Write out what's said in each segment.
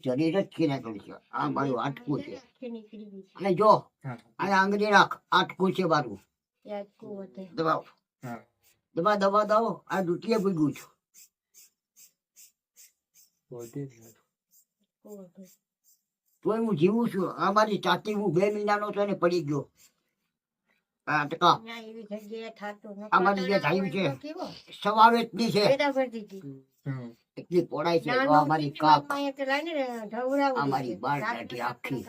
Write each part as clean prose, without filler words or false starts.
શરીર જ ખીરા કરી છે. આ મારું આટકું છે. અને જો આ આંગળી રાખ, આટકું છે મારું. દબાવ દબાવ. આ દુટીએ ભૂગ્યું છું. તોય હું જીવું છું. આ મારી ચાચી, હું 2 મહિનાનો હતો ને પડી ગયો. આ ટકા અમારી જે થયું છે સવાવેતની છે. એટલી પોડાય છે. તો અમારી કાક, અમારી બાર દાઢી આખી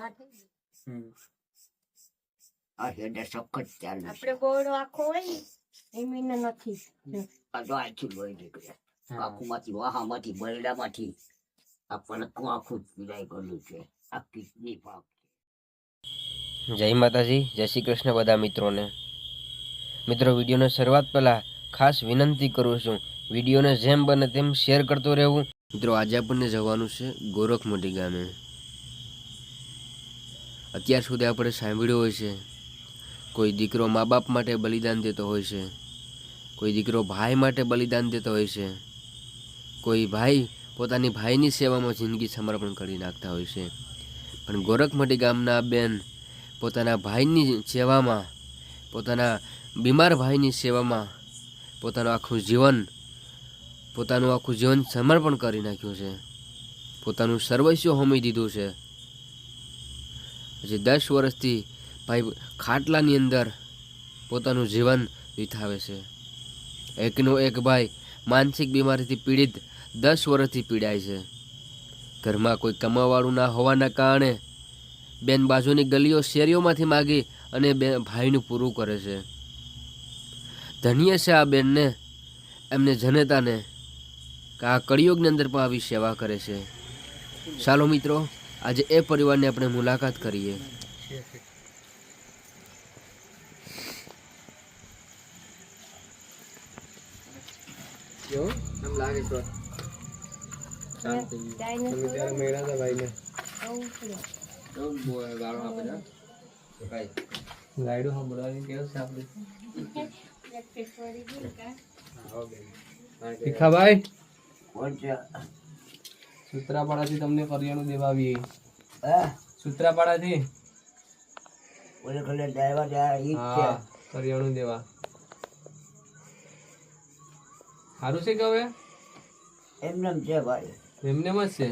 આ હેડે સખત ચાલે છે. આપણે ગોળો આખો હોય એમીને નથી. આ તો આખી લોહી નીકળે. આંખોમાંથી, વાહામાંથી, બરડામાંથી આપણને આખું પીડાઈ ગયેલું છે. આ કિડની પાક. જય માતાજી, જય શ્રી કૃષ્ણ બધા મિત્રોને. મિત્રો, વિડીયોની શરૂઆત પહેલાં ખાસ વિનંતી કરું છું, વિડીયોને જેમ બને તેમ શેર કરતો રહેવું. મિત્રો, આજે આપણને જવાનું છે ગોરખમઢી ગામે. અત્યાર સુધી આપણે સાંભળ્યું હોય છે, કોઈ દીકરો મા બાપ માટે બલિદાન દેતો હોય છે, કોઈ દીકરો ભાઈ માટે બલિદાન દેતો હોય છે, કોઈ ભાઈ પોતાની ભાઈની સેવામાં જિંદગી સમર્પણ કરી નાખતા હોય છે. પણ ગોરખમઢી ગામના બેન પોતાના ભાઈની સેવામાં, પોતાના બીમાર ભાઈની સેવામાં પોતાનું આખું જીવન સમર્પણ કરી નાખ્યું છે. પોતાનું સર્વસ્વ હોમી દીધું છે. હજી 10 વર્ષથી ભાઈ ખાટલાની અંદર પોતાનું જીવન વિતાવે છે. એકનો એક ભાઈ માનસિક બીમારીથી પીડિત 10 વર્ષથી પીડાય છે. ઘરમાં કોઈ કમાવાવાળું ના હોવાના કારણે બેન બાજુની ગલીઓ શેરીઓમાંથી માગી અને ભાઈનું પૂરું કરે છે. ધન્ય છે આ બેનને, એમને જનતાને આ કળિયુગની અંદર પણ આવી સેવા કરે છે. ચાલો મિત્રો, આજે એ પરિવારની આપણે મુલાકાત કરીએ. લાઈડો સંભળાવી કેવું છે આપણે ભીખાભાઈ સૂત્રાપાડાથી તમને કરિયાણું દેવા આવીએ. સૂત્રાપાડાથી કરિયાણું દેવા સારું છે કે હવે એમને છે ભાઈ, એમને જ છે.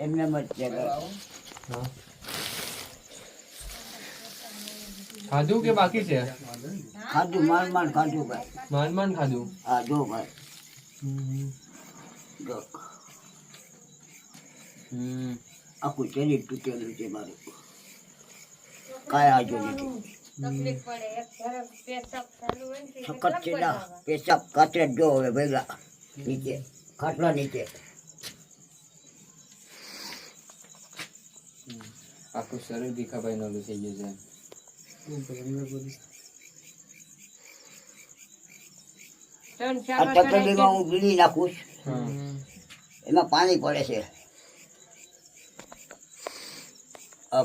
એમને જ છે. હા, ખાધું કે બાકી છે? ખાધું, માંડ ખાધું ભાઈ. માંડ ખાધું. હા જો ભાઈ, જો આખું શરીર તૂટેલું છે મારું. કાંઈ હાજર નથી. સખત છે ના. પેશાબ કાતરે જો હવે ભેગા નીચે ખાટલા નીચે. આખું શરીર ભીખાભાઈ નોલું થઈ ગયું છે. આ તપેલીમાં હું બીડી નાખું છું. એમાં પાણી પડે છે.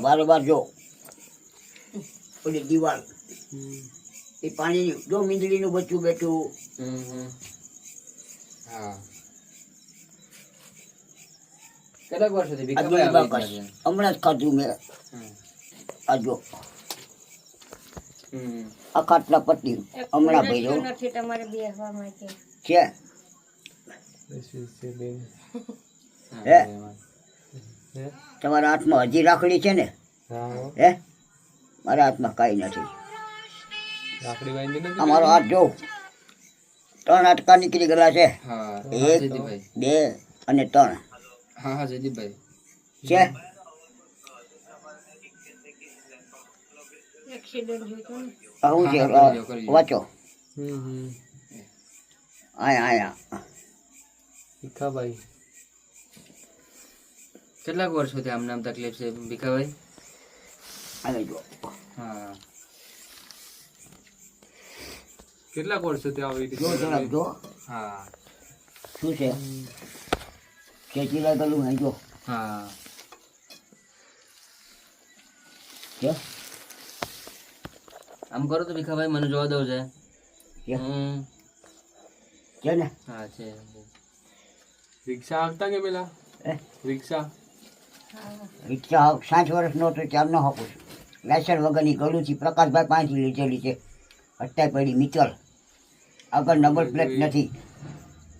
બારોબાર જો ઓલી દિવાલ, એ પાણી જો મીંદડીનું બચ્ચું બેઠું. હા, કેટલાક વર્ષોથી હમણાં જ ખાધું મેં. આ જો આ ખાટલા પટ્ટી હમણાં ભર્યો નથી તમારે બેસવા માટે છે. હે તમારા હાથમાં હજી રાખડી છે ને? હે મારા હાથમાં કાંઈ નથી. અમારો હાથ જો 3 હાડકા નીકળી ગયેલા છે. 1 2 અને 3. હા જયદીપભાઈ છે. આવું છે. વાંચો. આયા ભીખાભાઈ કેટલાક વર્ષોથી આમ નામ તકલીફ છે ભીખાભાઈ? આવે જો. હા, કેટલાક વર્ષોથી આવી જો જરાક જો. હા, શું છે? ખેંચી લાગેલું હે જો. હા, છે. આમ કરો તો ભીખાભાઈ મને જોવા દઉં છે. છે ને? હા છે. રિક્ષા હાંકતા કે પેલા હે? રિક્ષા રિક્ષા 60 વર્ષનો હતો ત્યારનો હાંકું છું. લાયસન્સ વગરની ગળુથી પ્રકાશભાઈ પાસેથી લીધેલી છે. અત્યારે પડી મિત્તલ. આગળ નંબર પ્લેટ નથી.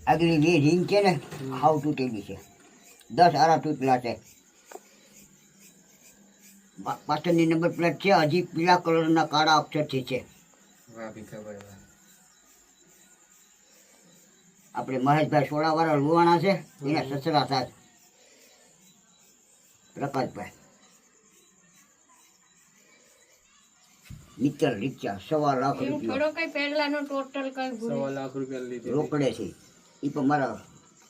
આગલી જે રીંગ છે ને હાવ તૂટેલી છે. 10 આરા તૂટેલા છે. પાછળની નંબર પ્લેટ છે હજી પીળા કલરના કાળા અક્ષરથી છે. વાહ ભીખાભાઈ વાહ. આપણે મહેશભાઈ સોડાવાળા લુવાણા છે એના સસરા સાથ પ્રકાશભાઈ. મિત્તલ રિક્ષા 1.25 લાખ એમ રૂપિયા થોડો કઈ પહેલાનો ટોટલ કઈ ભૂલ 1.25 લાખ રૂપિયા લીધી રોકડે છે. એ પણ મારા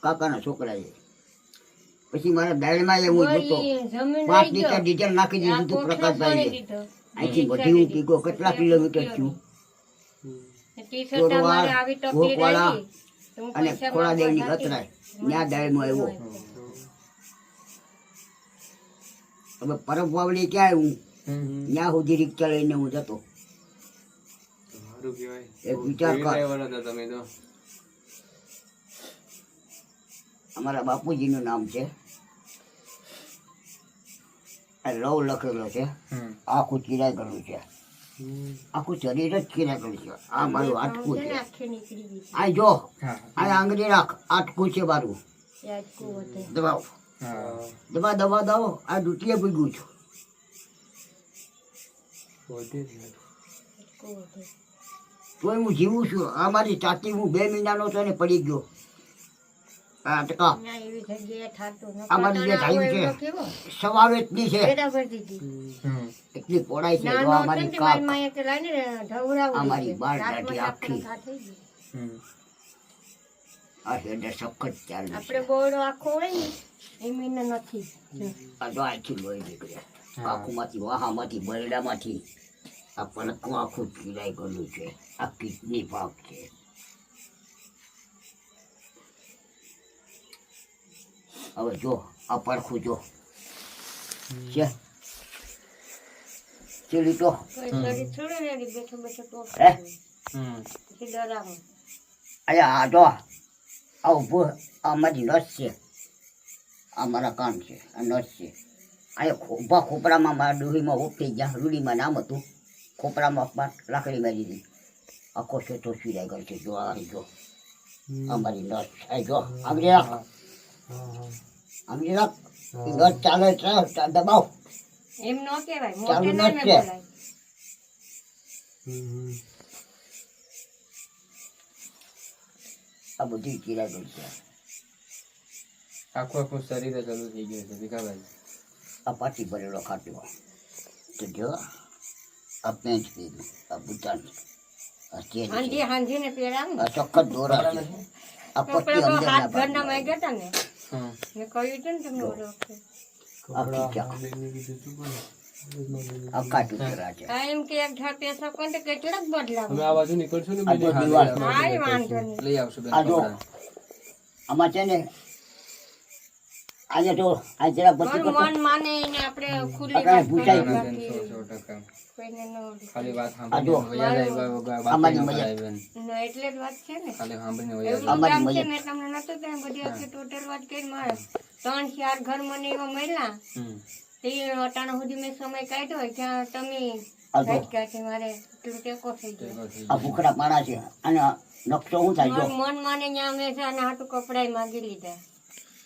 કાકાના છોકરા છે. પછી મારા દાળમાં હું જોતો જમીન 5 લઈ લીટર ગયો ડીઝલ નાખી દીધું હતું પ્રકાશભાઈએ. દીધો અહીંથી બધી હું પીગો કેટલા કિલોમીટર થયું. ટી-શર્ટ અમારે આવી ટપલી ભોગવાળા રહી તો હું અને પૈસા ખોળાદેવની માંગવા કતરાય ત્યાં દાળમાં આવ્યો. હવે પરબ વાવડી ક્યાં આવ્યું ત્યાં સુધી રિક્ષા લઈને હું જતો. સારું કહેવાય. એક વિચાર કર. ડ્રાઈવર હતા તમે તો. અમારા બાપુજીનું નામ છે આ લવ લખેલો છે. આખું ચિરાઈ ગયેલું છે. આખું શરીર જ ચિરાઈ ગયેલું છે. આ મારું આટકું છે ને છે. આખી નીકળી ગઈ આ જો હા આ આંગળી રાખ આટકું છે મારું. યાદ કુવતે દબાવ હા દબા દબા દો આ દુટીએ ભૂગ્યું છું. વધી જ ને. કુવતે તોય હું જીવું છું. આ મારી ચાચી હું 2 મહિનાનો હતો ને પડી ગયો. આ ટકા ના એવી જગ્યાએ થાતું ન અમારી જે પટણા ધાયું હોય છે એવો કેવો સવાવેતની છે. બરાબર દીધી એટલી પોળાઈ છે. જો નાનો આ હતો મારી ને તે કાક મારી માએ કે લાઈને ઢવરાવું આ મારી દીધી. બાળ રાતમાં દાઢી આપણે આખી. ઘા થઈ ગઈ. આ હેડે સખત ચાલે આપણે છે. બોરડો આખો હોય ને એ મીને નથી આ જો આખી લોહી નીકળ્યા. કાકુમાંથી વાહામાંથી બરડામાંથી આ પડકું આખું ચીરાઈ ગયેલું છે. આ કિડની ભાગ છે. હવે જો આ પડખું જો છે ચીલી તો કોઈ શરીર થોડું રેડી બેઠો બેઠો તો હે? પછી ડરાવો અહીંયા આ જો આ ઊભું આ મારી નસ છે. આ મારા કાન છે. આ નસ છે. અહીંયા ઊભા ખોપરામાં મારા ડોહીમાં ઉપટી ગયા. રૂડીમાં નામ હતું. ખોપરામાં લાકડી મારી દીધી. આખો છેટો ચીરાઈ ગયો છે. જો આ જો આ મારી નસ. આ જો આંગળી રાખ આંગળી રાખ. એ નસ ચાલે છે દબાવ. એમ ન કહેવાય ચાલુ મોટે નામે નસ છે. બોલાય આ બધી ચીરાઈ ગઈ છે. આખું આખું શરીર જ ચાલુ થઈ ગયું છે ભીખાભાઈ. આ પાછી ભરેલો ખાટલો. તો જો આ પેન્ટ પીધું. આ બુટાન આ ચેન છે. હાંજી હાંજી ને પહેરાવું આ ચોખ્ખત દોરા છે. આ તો પટ્ટી પેલો તો અંદરના હાથ ઘરના ભાગમાં. માં ગયા હતા ને હા મેં કહ્યું હતું ને તમને ઓલો વખતે. આ ખીચા. આ કાટું દોરા છે. આ એમ કે એક ઢાળ પૈસા કોણ તો કેટલાક બદલાવ તમે આ બાજુ નીકળશો ને આ બીજી તો હાલ દિવાલ. હા એ વાંધો નહીં લઈ આવશો બેન આ જો. કપડાં. આમાં છે ને આજે તો આ જરા બધી પણ મન માને ને આપણે ખુલ્લી અકાળે વાત ભૂસાઈ કરીએ ગયું. બાકી 100% કોઈને ન ઓલું. ખાલી વાત આ જો. સાંભળીને વયા જાય વગર અમારી બાકી ન મજા. કરાય બેન. ન એટલે જ વાત છે ને ખાલી સાંભળીને વયા એવું જાય. અમારી કામ છે મજા. ને તમને નતું ત્યાં બધી આખી ટોટલ વાત કરી મારે 3-4 ઘર મને એવા મળ્યા તે અટાણા સુધી મેં સમય કાઢ્યો હોય ત્યાં તમે આ જો. કાઢ્યા છે મારે એટલું ટેકો થઈ ગયો આ ભૂખડા પાડા છે. અને નકશો શું થાય જો. મારું મન માને ત્યાં મેં છે અને હાટું કપડાય માગી લીધા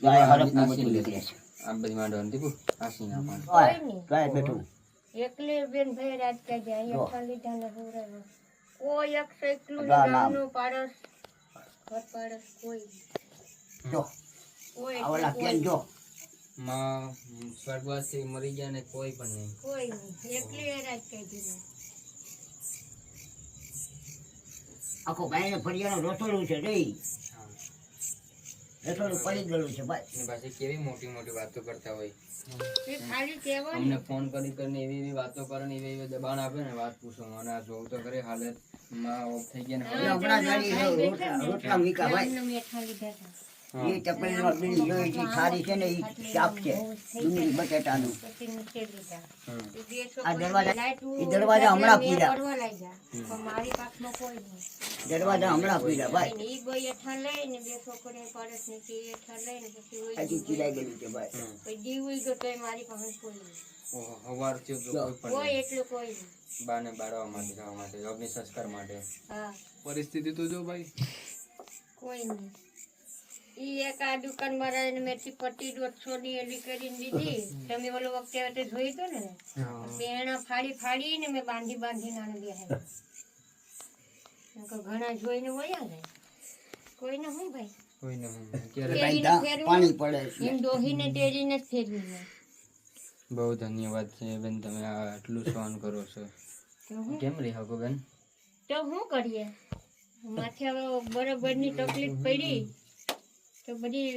જો આ હરખનું બધું નીકળે છે. આ બધી માંડવાની દીપુ આસી નાખવાનું. ઓય, જોય બેઠું. એકલી બેન ભાઈ રાત કાઢે અહીંયા ખાલી લીધા ને હુરાવ્યા. કોઈ એક તો એકલું અગા નામ. ગામનું પાડોશ ઘર પાડોશ કોઈ જો કોઈ આ ઓલા એટલે કેન જો માં સ્વર્ગવાસી મરી ગયા ને કોઈ પણ નહીં. કોઈ નહીં એકલી એ રાત કાઢી મેં. આખો ગાયને ફળિયાનો રસોડું છે રે. રસોડું પડી ગયેલું છે ભાઈ. ને પાછી કેવી મોટી મોટી વાતો કરતા હોય. એ ખાલી કહેવાય અમને ફોન કરી કરીને એવી એવી વાતો કરે ને એવી એવી દબાણ આપે ને વાત પૂછો અને આ જોવું તો કરે હાલત માં ઓફ થઈ ગયા ને એ હમણાં જાણી રોટલા મીકા ભાઈ. ગામના મેઠા લીધા હતા એ તપેલીમાં બીડી જોઈ સારી છે ને એ શાક છે ડુંગળી બટેટાનું પછી નીચે લીધા હમ. એ બે આ દરવાજા લાઈટ એ દરવાજા હમણાં મેં પીડા કરવા લાગ્યા પણ મારી પાસમાં કોઈ નહીં દરવાજા હમણાં પીડા ભાઈ ઈ બોય હેઠા લઈને બે છોકરીઓ પાડસ ને તે હેઠા લઈને પછી ઓય હજી ચીડાઈ ગયેલું છે ભાઈ પછી દીવું ગયો તોય મારી પાસે કોઈ નહીં ઓહો, હવાર થયું તો કોઈ પણ કોઈ એટલું કોઈ નહીં બાને બાળવા માટે જવા માટે અગ્નિ સંસ્કાર માટે હા પરિસ્થિતિ તો જો ભાઈ કોઈ નહીં ઈ એક આ દુકાન વાળાને મેથી પટ્ટી 150 ની એલી કરીને દીધી તમે ઓલો વખતે વખતે જોઈ તો ને બેણા ફાડીને મેં બાંધીને આને બેહાડી નકર ઘણા જોઈને વયા જાય કોઈને હું ભાઈ કોઈને હું અત્યારે ભાઈ તેરીને ફેરવી પાણી પડે છે એમ દોહીને તેરીને જ ફેરવી મેં. બહુ ધન્યવાદ છે બેન, તમે આ આટલું સહન કરો છો. તો હું કેમ રહી શકો બેન? તો શું કરીએ માથે હવે બરોબરની તકલીફ પડી તો બધી